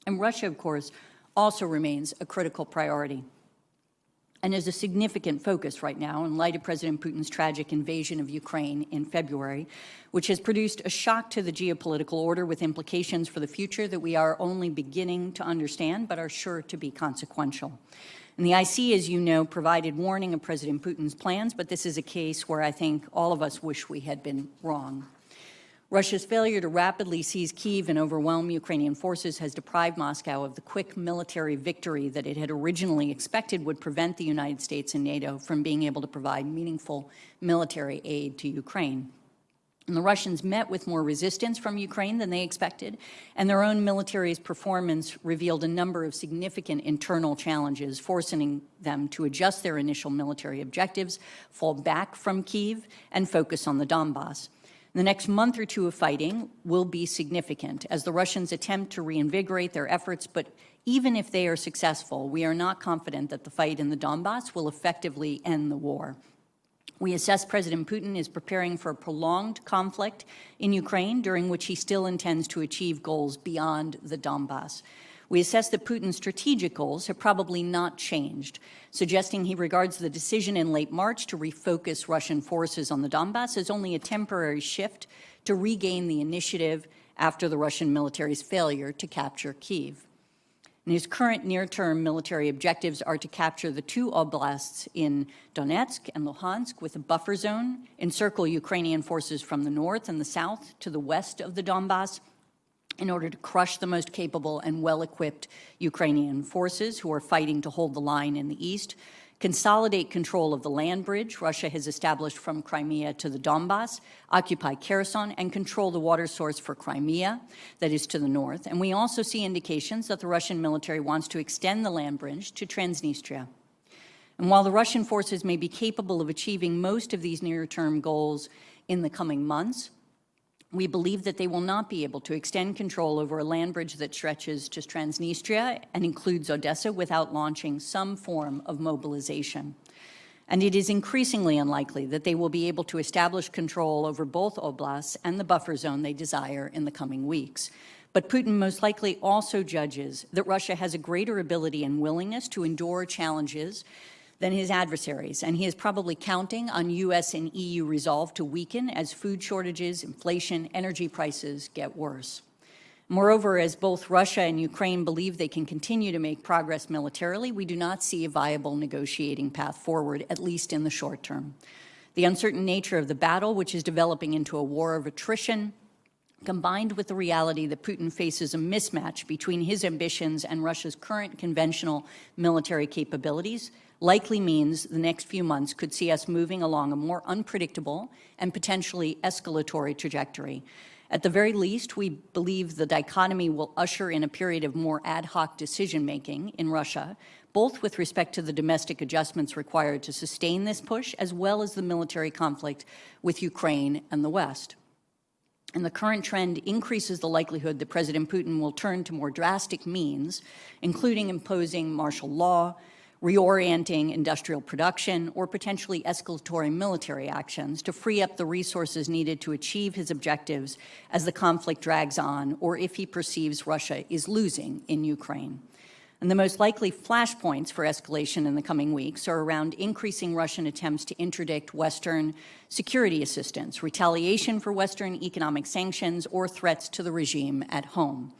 And Russia, of course, also remains a critical priority and is a significant focus right now in light of President Putin's tragic invasion of Ukraine in February, which has produced a shock to the geopolitical order with implications for the future that we are only beginning to understand but are sure to be consequential. And the IC, as you know, provided warning of President Putin's plans, but this is a case where I think all of us wish we had been wrong. Russia's failure to rapidly seize Kyiv and overwhelm Ukrainian forces has deprived Moscow of the quick military victory that it had originally expected would prevent the United States and NATO from being able to provide meaningful military aid to Ukraine. And the Russians met with more resistance from Ukraine than they expected, and their own military's performance revealed a number of significant internal challenges, forcing them to adjust their initial military objectives, fall back from Kyiv, and focus on the Donbass. The next month or two of fighting will be significant as the Russians attempt to reinvigorate their efforts, but even if they are successful, we are not confident that the fight in the Donbass will effectively end the war. We assess President Putin is preparing for a prolonged conflict in Ukraine, during which he still intends to achieve goals beyond the Donbass. We assess that Putin's strategic goals have probably not changed, suggesting he regards the decision in late March to refocus Russian forces on the Donbass as only a temporary shift to regain the initiative after the Russian military's failure to capture Kyiv. And his current near-term military objectives are to capture the two oblasts in Donetsk and Luhansk with a buffer zone, encircle Ukrainian forces from the north and the south to the west of the Donbass, in order to crush the most capable and well-equipped Ukrainian forces who are fighting to hold the line in the east, consolidate control of the land bridge Russia has established from Crimea to the Donbass, occupy Kherson, and control the water source for Crimea, that is to the north. And we also see indications that the Russian military wants to extend the land bridge to Transnistria. And while the Russian forces may be capable of achieving most of these near-term goals in the coming months, we believe that they will not be able to extend control over a land bridge that stretches to Transnistria and includes Odessa without launching some form of mobilization. And it is increasingly unlikely that they will be able to establish control over both oblasts and the buffer zone they desire in the coming weeks. But Putin most likely also judges that Russia has a greater ability and willingness to endure challenges than his adversaries, and he is probably counting on U.S. and EU resolve to weaken as food shortages, inflation, energy prices get worse. Moreover, as both Russia and Ukraine believe they can continue to make progress militarily, we do not see a viable negotiating path forward, at least in the short term. The uncertain nature of the battle, which is developing into a war of attrition, combined with the reality that Putin faces a mismatch between his ambitions and Russia's current conventional military capabilities, likely means the next few months could see us moving along a more unpredictable and potentially escalatory trajectory. At the very least, we believe the dichotomy will usher in a period of more ad hoc decision-making in Russia, both with respect to the domestic adjustments required to sustain this push, as well as the military conflict with Ukraine and the West. And the current trend increases the likelihood that President Putin will turn to more drastic means, including imposing martial law, reorienting industrial production, or potentially escalatory military actions to free up the resources needed to achieve his objectives as the conflict drags on, or if he perceives Russia is losing in Ukraine. And the most likely flashpoints for escalation in the coming weeks are around increasing Russian attempts to interdict Western security assistance, retaliation for Western economic sanctions, or threats to the regime at home.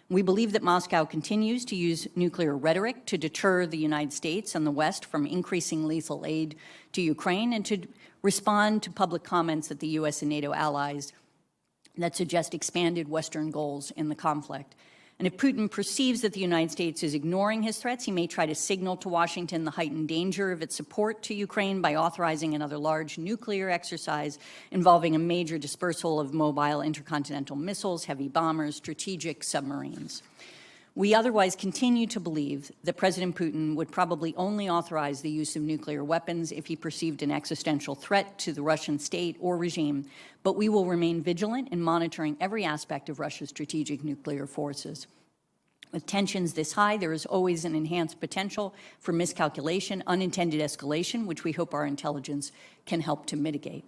We believe that Moscow continues to use nuclear rhetoric to deter the United States and the West from increasing lethal aid to Ukraine and to respond to public comments that the U.S. and NATO allies that suggest expanded Western goals in the conflict. And if Putin perceives that the United States is ignoring his threats, he may try to signal to Washington the heightened danger of its support to Ukraine by authorizing another large nuclear exercise involving a major dispersal of mobile intercontinental missiles, heavy bombers, strategic submarines. We otherwise continue to believe that President Putin would probably only authorize the use of nuclear weapons if he perceived an existential threat to the Russian state or regime, but we will remain vigilant in monitoring every aspect of Russia's strategic nuclear forces. With tensions this high, there is always an enhanced potential for miscalculation, unintended escalation, which we hope our intelligence can help to mitigate.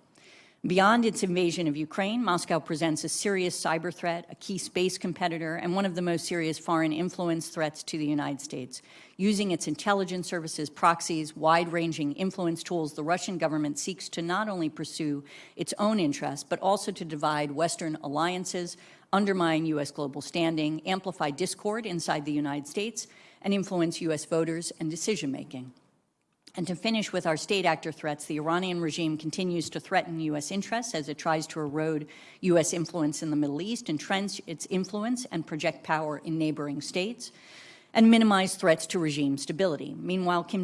Beyond its invasion of Ukraine, Moscow presents a serious cyber threat, a key space competitor, and one of the most serious foreign influence threats to the United States. Using its intelligence services, proxies, wide-ranging influence tools, the Russian government seeks to not only pursue its own interests, but also to divide Western alliances, undermine U.S. global standing, amplify discord inside the United States, and influence U.S. voters and decision-making. And to finish with our state actor threats, the Iranian regime continues to threaten U.S. interests as it tries to erode U.S. influence in the Middle East, entrench its influence and project power in neighboring states, and minimize threats to regime stability. Meanwhile, Kim